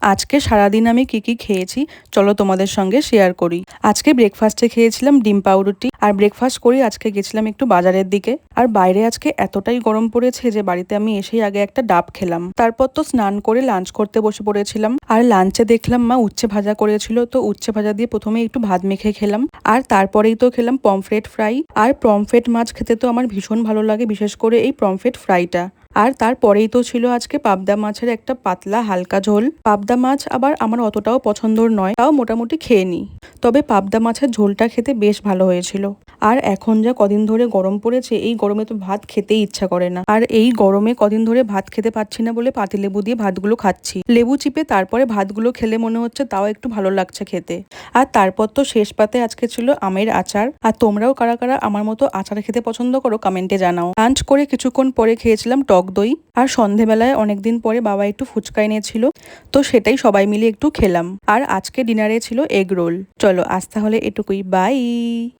আজকে সারাদিন আমি কি খেয়েছি চলো তোমাদের সঙ্গে শেয়ার করি। আজকে ব্রেকফাস্টে খেয়েছিলাম ডিম পাউরুটি, আর ব্রেকফাস্ট করি আজকে গেছিলাম একটু বাজারের দিকে। আর বাইরে আজকে এতটাই গরম পড়েছে যে বাড়িতে আমি এসেই আগে একটা ডাব খেলাম, তারপর তো স্নান করে লাঞ্চ করতে বসে পড়েছিলাম। আর লাঞ্চে দেখলাম মা উচ্ছে ভাজা করেছিল, তো উচ্ছে ভাজা দিয়ে প্রথমে একটু ভাত মেখে খেলাম, আর তারপরেই তো খেলাম পমফ্রেট ফ্রাই। আর পমফ্রেট মাছ খেতে তো আমার ভীষণ ভালো লাগে, বিশেষ করে এই পমফ্রেট ফ্রাইটা। আর তারপরেই তো ছিল আজকে পাবদা মাছের একটা পাতলা হালকা ঝোল। পাবদা মাছ আবার আমার অতটাও পছন্দর নয়, তাও মোটামুটি খেয়ে নিই। তবে পাবদা মাছের ঝোলটা খেতে বেশ ভালো হয়েছিল। আর এখন যা কদিন ধরে গরম পড়েছে, এই গরমে তো ভাত খেতেই ইচ্ছা করে না। আর এই গরমে কদিন ধরে ভাত খেতে পাচ্ছি না বলে পাতিলেবু দিয়ে ভাতগুলো খাচ্ছি। লেবু চিপে তারপরে ভাতগুলো খেলে মনে হচ্ছে তাও একটু ভালো লাগছে খেতে। আর তারপর তো শেষ পাতে আজকে ছিল আমের আচার। আর তোমরাও কারা কারা আমার মতো আচার খেতে পছন্দ করো কমেন্টে জানাও। লাঞ্চ করে কিছুক্ষণ পরে খেয়েছিলাম টক দই। আর সন্ধেবেলায় অনেকদিন পরে বাবা একটু ফুচকা এনেছিল, তো সেটাই সবাই মিলে একটু খেলাম। আর আজকে ডিনারে ছিল এগ রোল। চলো আজ তাহলে এটুকুই, বাই।